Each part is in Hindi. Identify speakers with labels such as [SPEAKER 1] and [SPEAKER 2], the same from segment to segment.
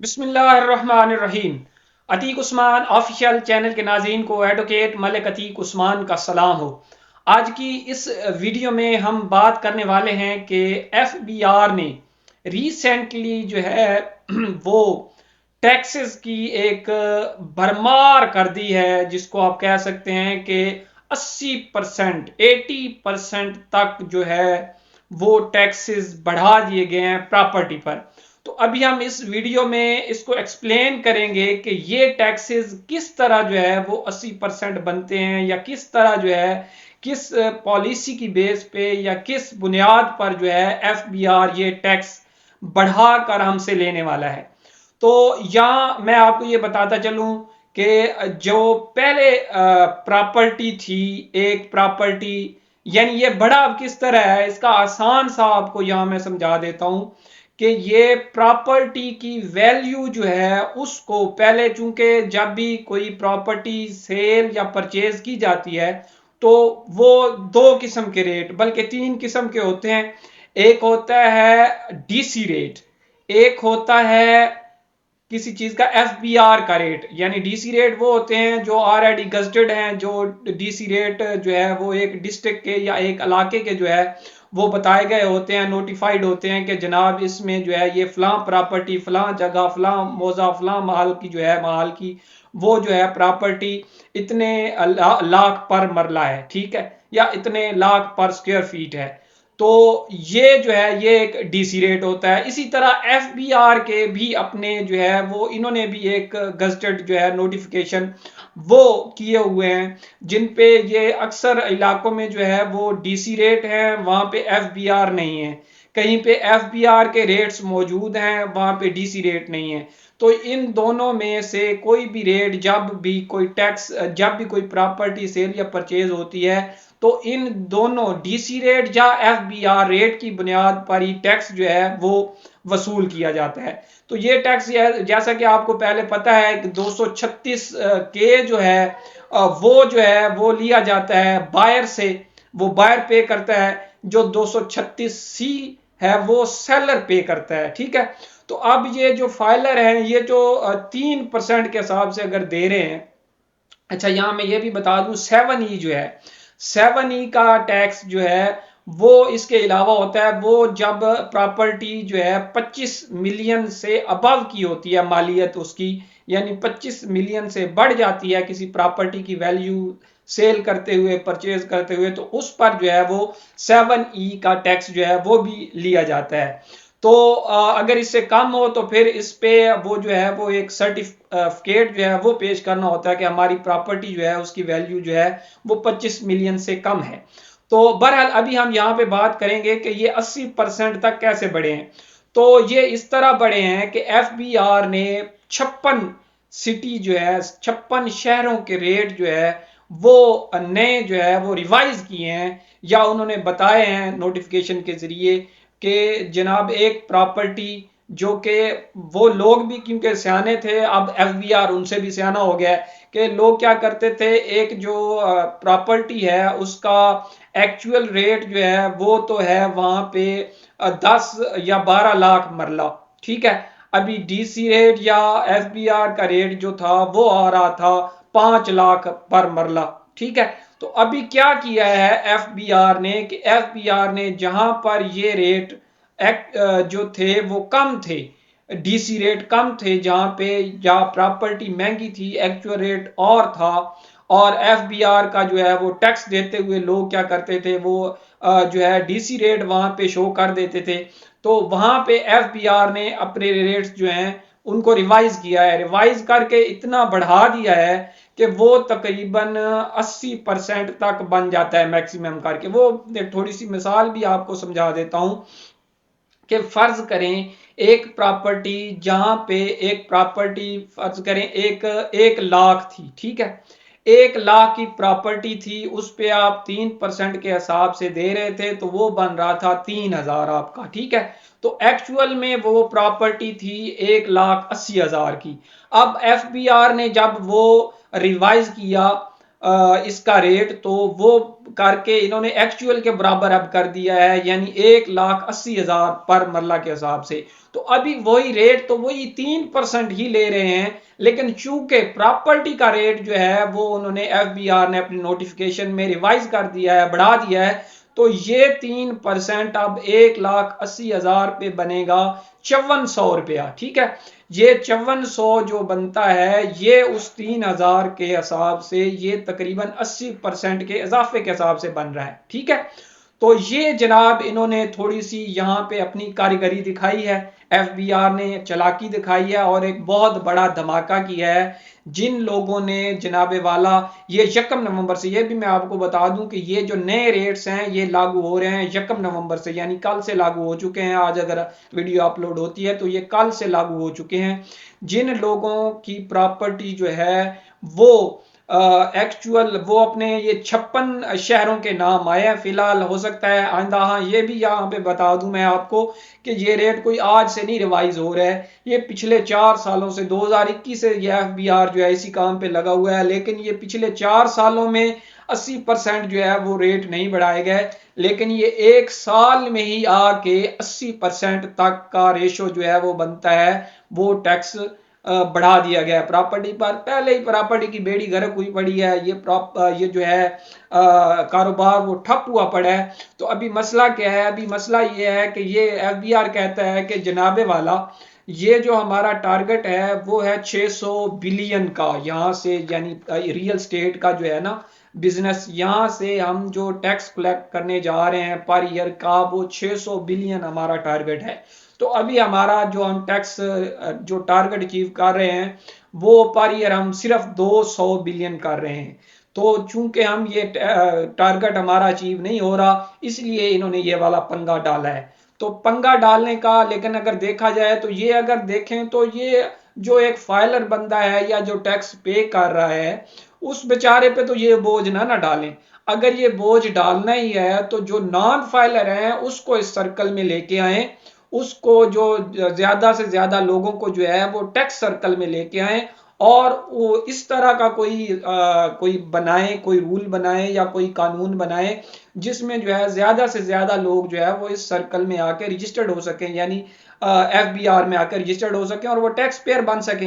[SPEAKER 1] बिस्मिल्लाहिर्रहमानिर्रहीम। अतीक उस्मान ऑफिशियल चैनल के नाज़रीन को एडवोकेट मलिक अतीक उस्मान का सलाम हो। आज की इस वीडियो में हम बात करने वाले हैं कि एफबीआर ने रिसेंटली जो है वो टैक्सेस की एक भरमार कर दी है, जिसको आप कह सकते हैं कि 80% 80% तक जो है वो टैक्सेस बढ़ा दिए गए हैं प्रॉपर्टी पर। तो अभी हम इस वीडियो में इसको एक्सप्लेन करेंगे कि ये टैक्सेस किस तरह जो है वो 80% बनते हैं, या किस तरह जो है किस पॉलिसी की बेस पे या किस बुनियाद पर जो है एफबीआर ये टैक्स बढ़ाकर हमसे लेने वाला है। तो यहां मैं आपको ये बताता चलूं कि जो पहले प्रॉपर्टी थी, एक प्रॉपर्टी, यानी ये बढ़ा अब किस तरह है, इसका आसान सा आपको यहां मैं समझा देता हूं कि ये प्रॉपर्टी की वैल्यू जो है उसको पहले, चूंकि जब भी कोई प्रॉपर्टी सेल या परचेज की जाती है तो वो दो किस्म के रेट, बल्कि तीन किस्म के होते हैं। एक होता है डीसी रेट, एक होता है किसी चीज का एफबीआर का रेट। यानी डीसी रेट वो होते हैं जो ऑलरेडी गजटेड हैं, जो डीसी रेट जो है वो एक डिस्ट्रिक्ट के या एक इलाके के जो है वो बताए गए होते हैं, नोटिफाइड होते हैं कि जनाब इसमें जो है ये फलां प्रॉपर्टी फलां जगह फलां मौजा फलां महल की जो है महल की वो जो है प्रॉपर्टी इतने लाख पर मरला है, ठीक है, या इतने लाख पर स्क्वायर फीट है। तो ये जो है ये एक डीसी रेट होता है। इसी तरह एफबीआर के भी अपने जो है वो इन्होंने भी एक गजटेड जो है नोटिफिकेशन वो किए हुए हैं, जिन पे ये अक्सर इलाकों में जो है वो डीसी रेट है, वहां पे एफबीआर नहीं है। कहीं पे एफबीआर के रेट्स मौजूद हैं, वहां पे डीसी रेट नहीं है। तो इन दोनों में से कोई भी रेट, जब भी कोई टैक्स, जब भी कोई प्रॉपर्टी सेल या परचेज होती है, तो इन दोनों डीसी रेट या एफबीआर रेट की बुनियाद पर ही टैक्स जो है वो वसूल किया जाता है। तो ये टैक्स जैसा कि आपको पहले पता है कि 236 के जो है वो जो है वो लिया जाता है बायर से, वो बायर पे करता है। जो 236 सी है वो सेलर पे करता है, ठीक है। तो अब ये जो फाइलर है ये जो 3% के हिसाब से अगर दे रहे हैं, अच्छा यहां मैं ये भी बता दूं 7E जो है 7E का टैक्स जो है वो इसके अलावा होता है वो जब प्रॉपर्टी जो है 25 मिलियन से अबव की होती है मालियत उसकी, यानी 25 मिलियन से बढ़ जाती है किसी प्रॉपर्टी की वैल्यू सेल करते हुए परचेज करते हुए, तो उस पर जो है वो 7E का टैक्स जो है वो भी लिया जाता है। तो अगर इससे कम हो तो फिर इस पे वो जो है वो एक सर्टिफिकेट जो है वो पेश करना होता है कि हमारी प्रॉपर्टी जो है उसकी वैल्यू जो है वो 25 मिलियन से कम है। तो बहरहाल अभी हम यहाँ पे बात करेंगे कि ये 80% तक कैसे बढ़े हैं। तो ये इस तरह बढ़े हैं कि एफबीआर ने 56 सिटी जो है 56 शहरों के रेट जो है वो नए जो है वो रिवाइज किए हैं, या उन्होंने बताए हैं नोटिफिकेशन के जरिए कि जनाब एक प्रॉपर्टी जो कि वो लोग भी क्योंकि सियाने थे, अब एफबीआर उनसे भी सियाना हो गया है कि लोग क्या करते थे, एक जो प्रॉपर्टी है उसका एक्चुअल रेट जो है वो तो है वहां पे 10 या 12 लाख मरला, ठीक है। अभी डीसी रेट या एफबीआर का रेट जो था वो आ रहा था 5 लाख पर मरला, ठीक है। तो अभी क्या किया है एफबीआर ने कि एफबीआर ने जहां पर ये रेट जो थे वो कम थे, डीसी रेट कम थे, जहां पे जहां प्रॉपर्टी महंगी थी एक्चुअल रेट और था, और एफबीआर का जो है वो टैक्स देते हुए लोग क्या करते थे वो जो है डीसी रेट वहां पे शो कर देते थे। तो वहां पे एफबीआर ने अपने रेट्स जो हैं उनको रिवाइज किया है, रिवाइज करके इतना बढ़ा दिया है कि वो तकरीबन 80% तक बन जाता है मैक्सिमम करके। वो एक थोड़ी सी मिसाल भी आपको समझा देता हूं कि फर्ज करें एक प्रॉपर्टी, जहां पे एक प्रॉपर्टी फर्ज करें एक लाख थी, ठीक है, 1 लाख की प्रॉपर्टी थी, उस पे आप 3% के हिसाब से दे रहे थे तो वो बन रहा था 3,000 आपका, ठीक है। तो एक्चुअल में वो प्रॉपर्टी थी 1,80,000 की। अब एफबीआर ने जब वो रिवाइज किया इसका रेट, तो वो करके इन्होंने एक्चुअल के बराबर अब कर दिया है, यानी 1,80,000 पर मरला के हिसाब से। तो अभी वही रेट, तो वही 3% ही ले रहे हैं, लेकिन चूंकि प्रॉपर्टी का रेट जो है वो उन्होंने एफबीआर ने अपनी नोटिफिकेशन में रिवाइज कर दिया है, बढ़ा दिया है, तो ये 3% अब 1,80,000 पे बनेगा 5400 रुपया। ठीक है, ये 5400 जो बनता है ये उस 3,000 के हिसाब से ये तकरीबन 80% के इजाफे के हिसाब से बन रहा है। ठीक है, तो ये जनाब इन्होंने थोड़ी सी यहाँ पे अपनी कारीगरी दिखाई है, एफबीआर ने चालाकी दिखाई है और एक बहुत बड़ा धमाका किया है। जिन लोगों ने जनाबे वाला ये 1 नवंबर से, ये भी मैं आपको बता दूं कि ये जो नए रेट्स हैं ये लागू हो रहे हैं 1 नवंबर से, यानी कल से लागू हो चुके हैं। आज अगर वीडियो अपलोड होती है तो ये कल से लागू हो चुके हैं। जिन लोगों की प्रॉपर्टी जो है वो एक्चुअल वो अपने ये 56 शहरों के नाम आए हैं फिलहाल, हो सकता है आइंदा, हाँ ये भी यहाँ पे बता दूं मैं आपको कि ये रेट कोई आज से नहीं रिवाइज हो रहा है, ये पिछले 4 सालों से 2021 से ये एफबीआर जो है इसी काम पे लगा हुआ है, लेकिन ये पिछले 4 सालों में 80% जो है वो रेट नहीं बढ़ाए गए, लेकिन ये 1 साल में ही आके 80% तक का रेशो जो है वो बनता है, वो टैक्स बढ़ा दिया गया है प्रॉपर्टी पर। पहले ही प्रॉपर्टी की बेड़ी गर्क हुई पड़ी है, ये जो है कारोबार वो ठप हुआ पड़ा है। तो अभी मसला क्या है, अभी मसला ये है कि ये एफबीआर कहता है कि जनाबे वाला ये जो हमारा टारगेट है वो है 600 बिलियन का, यहाँ से यानी रियल स्टेट का जो है ना बिजनेस, यहाँ से हम जो टैक्स कलेक्ट करने जा रहे हैं पर ईयर का वो 600 बिलियन हमारा टारगेट है। तो अभी हमारा जो हम टैक्स जो टारगेट अचीव कर रहे हैं वो पर ईयर हम सिर्फ 200 बिलियन कर रहे हैं। तो चूंकि हम ये टारगेट हमारा अचीव नहीं हो रहा, इसलिए इन्होंने ये वाला पंगा डाला है। तो पंगा डालने का, लेकिन अगर देखा जाए तो ये अगर देखें तो ये जो एक फाइलर बंदा है या जो टैक्स पे कर रहा है उस बेचारे पे तो ये बोझ ना डालें। अगर ये बोझ डालना ही है तो जो नॉन फाइलर है उसको इस सर्कल में लेके आए, उसको जो ज्यादा से ज्यादा लोगों को जो है वो टैक्स सर्कल में लेके आए और वो इस तरह का कोई बनाए, कोई रूल बनाए या कोई कानून बनाए जिसमें जो है ज्यादा से ज्यादा लोग जो है वो इस सर्कल में आके रजिस्टर्ड हो सके, यानी एफबीआर में आकर रजिस्टर्ड हो सके और वो टैक्स पेयर बन सके,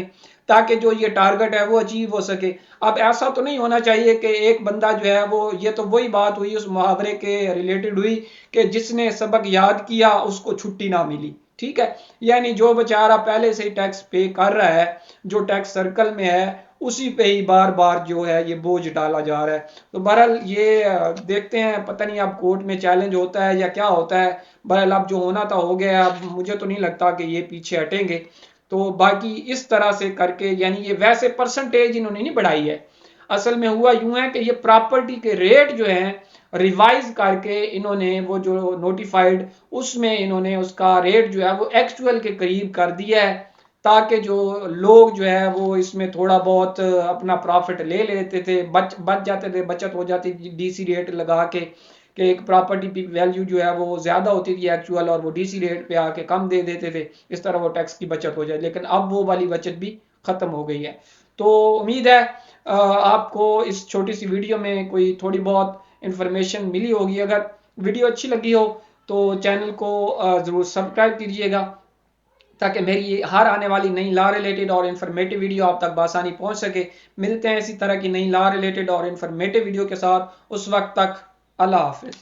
[SPEAKER 1] ताकि जो ये टारगेट है वो अचीव हो सके। अब ऐसा तो नहीं होना चाहिए कि एक बंदा जो है वो, ये तो वही बात हुई उस मुहावरे के रिलेटेड हुई कि जिसने सबक याद किया उसको छुट्टी ना मिली। ठीक है, यानी जो बेचारा पहले से ही टैक्स पे कर रहा है, जो टैक्स सर्कल में है, उसी पे ही बार बार जो है ये बोझ डाला जा रहा है। तो बहरहाल ये देखते हैं, पता नहीं अब कोर्ट में चैलेंज होता है या क्या होता है। बहरहाल अब जो होना था हो गया, अब मुझे तो नहीं लगता कि ये पीछे हटेंगे। तो बाकी इस तरह से करके, यानी ये वैसे परसेंटेज इन्होंने नहीं बढ़ाई है, असल में हुआ यूं है कि ये प्रॉपर्टी के रेट जो हैं रिवाइज करके इन्होंने वो जो नोटिफाइड उसमें इन्होंने उसका रेट जो है वो एक्चुअल के करीब कर दिया है, ताकि जो लोग जो है वो इसमें थोड़ा बहुत अपना प्रॉफिट ले लेते थे, बच जाते थे, बचत हो जाती थी डीसी रेट लगा के, कि एक प्रॉपर्टी की वैल्यू जो है वो ज्यादा होती थी एक्चुअल और वो डीसी रेट पे आके कम दे देते थे, इस तरह वो टैक्स की बचत हो जाए। लेकिन अब वो वाली बचत भी खत्म हो गई है। तो उम्मीद है आपको इस छोटी सी वीडियो में कोई थोड़ी बहुत इंफॉर्मेशन मिली होगी। अगर वीडियो अच्छी लगी हो तो चैनल को जरूर सब्सक्राइब कीजिएगा, ताकि मेरी हर आने वाली नई लॉ रिलेटेड और इन्फॉर्मेटिव वीडियो आप तक बासानी पहुंच सके। मिलते हैं इसी तरह की नई लॉ रिलेटेड और इन्फॉर्मेटिव वीडियो के साथ, उस वक्त तक अल्लाह हाफिज।